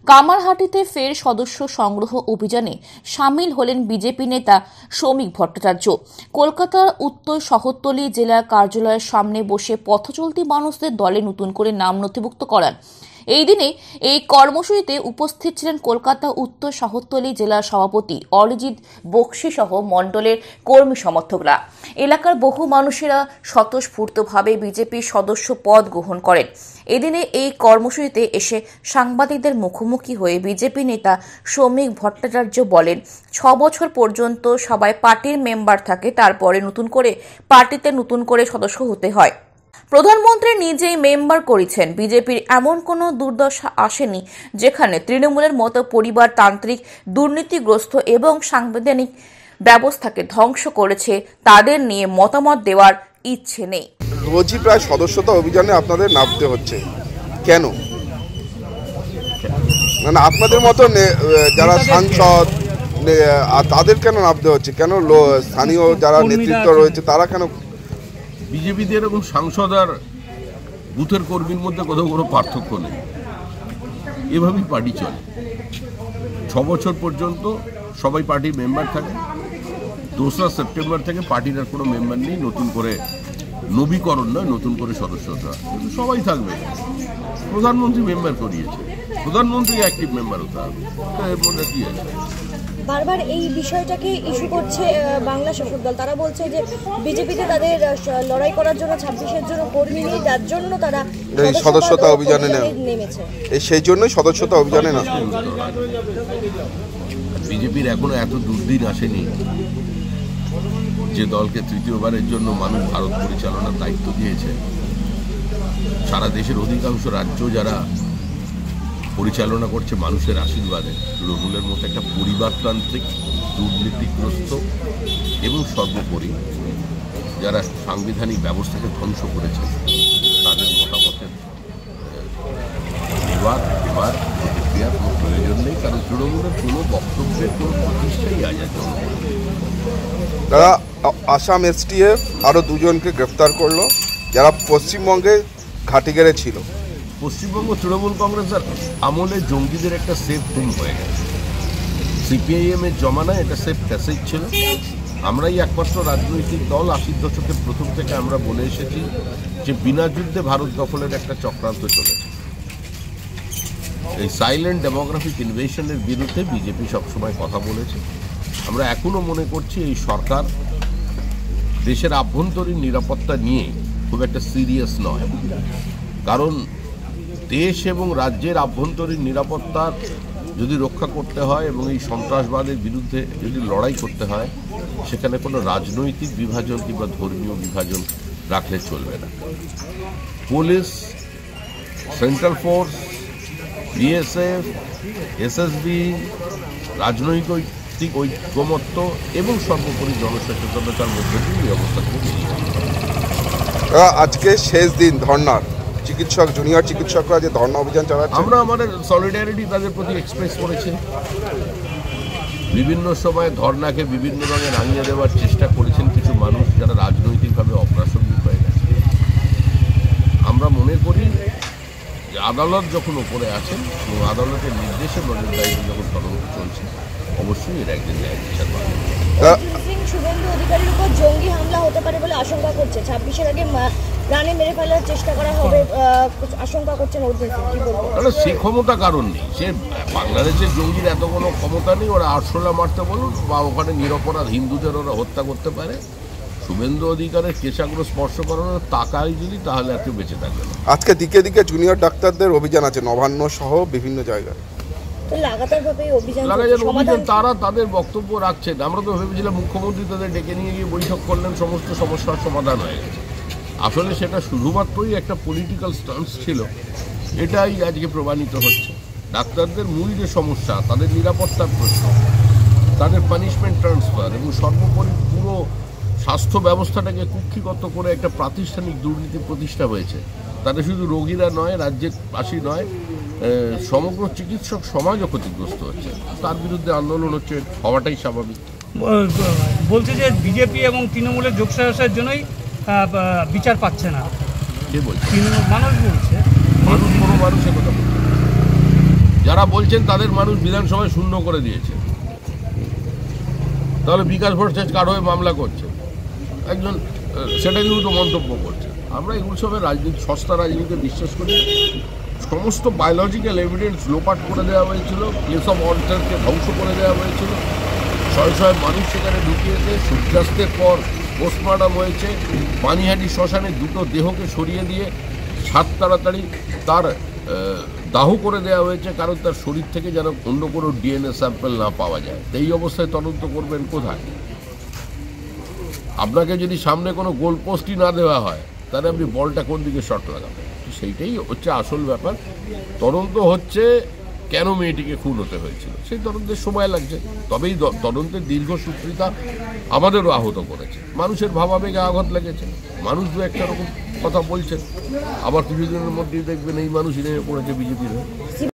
কামারহাটিতে ফের সদস্য সংগ্রহ অভিযানে সামিল হলেন বিজেপি নেতা শ্রমিক ভট্টাচার্য। কলকাতার উত্তর শহরতলি জেলার কার্যালয়ের সামনে বসে পথচলতি মানুষদের দলে নতুন করে নাম নথিভুক্ত করান। এই দিনে এই কর্মসূচিতে উপস্থিত ছিলেন কলকাতা উত্তর শহরতলি জেলার সভাপতি অরিজিৎ বক্সি সহ মণ্ডলের কর্মী সমর্থকরা। এলাকার বহু মানুষেরা স্বতঃস্ফূর্তভাবে বিজেপির সদস্য পদ গ্রহণ করেন। এদিনে এই কর্মসূচিতে এসে সাংবাদিকদের মুখোমুখি হয়ে বিজেপি নেতা শ্রমিক ভট্টাচার্য বলেন, 6 বছর পর্যন্ত সবাই পার্টির মেম্বার থাকে, তারপরে পার্টিতে নতুন করে সদস্য হতে হয়। প্রধানমন্ত্রী নিজেই মেম্বার করেছেন। বিজেপির এমন কোনো দুর্দশা আসেনি যেখানে তৃণমূলের মতো পরিবারতান্ত্রিক, দুর্নীতিগ্রস্ত এবং সাংবিধানিক ব্যবস্থাকে ধ্বংস করেছে। তাদের নিয়ে মতামত দেওয়ার ইচ্ছে নেই। রোজই প্রায় সদস্যতা অভিযানে আপনাদের নামতে হচ্ছে, কেন? মানে আপনাদের মতো যারা সাংসদ তাদের কেন নামতে হচ্ছে? কেন স্থানীয় যারা নেতৃত্ব রয়েছে তারা কেন? বিজেপিদের এবং সাংসদ আর বুথের কর্মীর মধ্যে কোথাও কোনো পার্থক্য নেই। এভাবেই পার্টি চলে। 6 বছর পর্যন্ত সবাই পার্টির মেম্বার থাকে। 2রা সেপ্টেম্বর থেকে পার্টির আর কোনো মেম্বার নেই। নতুন করে নবীকরণ নয়, নতুন করে সদস্যতা সবাই থাকবে। প্রধানমন্ত্রী মেম্বার করিয়েছে, প্রধানমন্ত্রী অ্যাক্টিভ মেম্বার হতে হবে। এর মধ্যে কি আছে? বারবার এই বিষয়টাকে ইস্যু করছে বাংলা শাসক দল। তারা বলছে যে বিজেপিতে তাদের লড়াই করার জন্য 26-এর জন্য কর্মী নেই, যার জন্য তারা সদস্যতা অভিযানে নেমেছে। সেই জন্যই সদস্যতা অভিযানে না। বিজেপির এখনো এত দুর্দিন আসেনি যে দলকে তৃতীয়বারের জন্য মানুষ ভারত পরিচালনার দায়িত্ব দিয়েছে। সারা দেশের অধিকাংশ রাজ্য যারা পরিচালনা করছে মানুষের আশীর্বাদে, তৃণমূলের মতো একটা পরিবারতান্ত্রিক, দুর্নীতিগ্রস্ত এবং সর্বোপরি যারা সাংবিধানিক ব্যবস্থাকে ধ্বংস করেছে, তাদের মতামতের এবার প্রতিক্রিয়ার কোনো প্রয়োজন নেই। কারণ তৃণমূলের কোনো বক্তব্যের কোনো প্রতিষ্ঠাই আজ আর তারা আসাম এসটিএফ আরও 2 জনকে গ্রেফতার করলো যারা পশ্চিমবঙ্গে ঘাটিগেড়ে ছিল। পশ্চিমবঙ্গ তৃণমূল কংগ্রেসের আমলে জঙ্গিদের একটা সেফ টিম হয়ে গেছে। সিপিআইএম এর জমানায় এটা সেফ প্যাসেজ ছিল। আমরাই একমাত্র রাজনৈতিক দল 80 দশকের প্রথম থেকে আমরা বলে এসেছি যে বিনা যুদ্ধে ভারত দখলের একটা চক্রান্ত চলেছে। এই সাইলেন্ট ডেমোগ্রাফিক ইনভেশনের বিরুদ্ধে বিজেপি সবসময় কথা বলেছে। আমরা এখনও মনে করছি এই সরকার দেশের আভ্যন্তরীণ নিরাপত্তা নিয়ে খুব একটা সিরিয়াস নয়। কারণ দেশ এবং রাজ্যের আভ্যন্তরীণ নিরাপত্তার যদি রক্ষা করতে হয় এবং এই সন্ত্রাসবাদের বিরুদ্ধে যদি লড়াই করতে হয়, সেখানে কোনো রাজনৈতিক বিভাজন কিংবা ধর্মীয় বিভাজন রাখলে চলবে না। Police, central force, BSF, SSB, রাজনৈতিক ঐক্যমত্য এবং সর্বোপরি জনসচেতনতার মধ্যে দিয়ে এই অবস্থা থেকে বেরিয়ে আসবে। আজকে শেষ দিন ধর্নার। চিকিৎসক, জুনিয়র চিকিৎসকরা যে ধর্ণা অভিযান চালাচ্ছে, আমরা আমাদের সলিডারিটি তাদের প্রতি এক্সপ্রেস করেছি। বিভিন্ন সময় ধর্নাকে বিভিন্ন রঙে রাঙিয়ে দেওয়ার চেষ্টা করেছেন কিছু মানুষ যারা রাজনৈতিকভাবে অপ্রাসঙ্গিক হয়ে গেছে। আমরা মনে করি যে আদালত যখন ওপরে আছেন এবং আদালতের নির্দেশে নজরদারিতে যখন তদন্ত চলছে, অবশ্যই এর একদিন ন্যায় বিচার পাবে। শুভেন্দু অধিকারীর উপর জঙ্গি হামলা হতে পারে বলে আশঙ্কা করছে। 26-এর আগে প্রাণে মেরে ফেলার চেষ্টা করা হবে আশঙ্কা করছেন অর্জুন সিং। কি বলবো? সে ক্ষমতা কারণ নেই। সে বাংলাদেশের জঙ্গির এত কোনো ক্ষমতা নেই। ওরা 816 মারতে বলুন বা ওখানে নিরপরাধ হিন্দুদের ওরা হত্যা করতে পারে। শুভেন্দু অধিকারের কেশাগ্র স্পর্শ করানোর তাকাই যদি, তাহলে এত বেঁচে থাকবে না। আজকে দিকে দিকে জুনিয়র ডাক্তারদের অভিযান আছে নবান্ন সহ বিভিন্ন জায়গায়। তারা তাদের বক্তব্য রাখছেন। আমরা তো ভেবেছিলাম মুখ্যমন্ত্রী তাদের ডেকে নিয়ে গিয়ে বৈঠক করলেন, সমস্ত সমস্যার সমাধান হয়ে গেছে। আসলে সেটা শুধুমাত্রই একটা পলিটিক্যাল স্টান্স ছিল। এটাই আজকে প্রমাণিত হচ্ছে। ডাক্তারদের মূল যে সমস্যা, তাদের নিরাপত্তার প্রশ্ন, তাদের পানিশমেন্ট ট্রান্সফার এবং সর্বোপরি পুরো স্বাস্থ্য ব্যবস্থাটাকে কুক্ষিগত করে একটা প্রাতিষ্ঠানিক দুর্নীতি প্রতিষ্ঠা হয়েছে। তাদের শুধু রোগীরা নয়, রাজ্যের বাসী নয়, সমগ্র চিকিৎসক সমাজও ক্ষতিগ্রস্ত হচ্ছে। তার বিরুদ্ধে আন্দোলন হচ্ছে, হওয়াটাই স্বাভাবিক। বলছে যে বিজেপি এবং তৃণমূলের যোগসাজশের জন্যই বিচার পাচ্ছে না। কে বলছে? মানুষ বলছে। মানুষের কথা বলছে। যারা বলছেন তাদের মানুষ বিধানসভায় শূন্য করে দিয়েছে, তাহলে বিকাশ ভট্টাচার্য কার হয়ে মামলা করছে? একজন সেটা কিন্তু মন্তব্য করছে। আমরা এগুলো সবের রাজনীতি, সস্তা রাজনীতিতে বিশ্বাস করি। সমস্ত বায়োলজিক্যাল এভিডেন্স লোপাট করে দেওয়া হয়েছিল, প্লেস অফ অল্টারকে ধ্বংস করে দেওয়া হয়েছিল, শয়ে শয়ে মানুষ সেখানে ঢুকিয়েছে। সূর্যাস্তের পর পোস্টমর্টম হয়েছে, পানিহাটি শ্মশানে দুটো দেহকে সরিয়ে দিয়ে সাত তাড়াতাড়ি তার দাহ করে দেওয়া হয়েছে, কারণ তার শরীর থেকে যেন অন্য কোনো ডিএনএ স্যাম্পল না পাওয়া যায়। এই অবস্থায় তদন্ত করবেন কোথায়? আপনাকে যদি সামনে কোনো গোল পোস্টই না দেওয়া হয়, তাহলে আপনি বলটা কোন দিকে শট লাগাবেন? সেইটাই হচ্ছে আসল ব্যাপার। তদন্ত হচ্ছে কেন মেয়েটিকে খুন হতে হয়েছিল, সেই তদন্তের সময় লাগছে। তবেই তদন্তের দীর্ঘসূত্রিতা আমাদেরও আহত করেছে, মানুষের ভাবাবেগে আঘাত লেগেছে। মানুষ দু একটা রকম কথা বলছেন, আবার কিছুদিনের মধ্যেই দেখবেন এই মানুষই নেমে পড়েছে বিজেপির।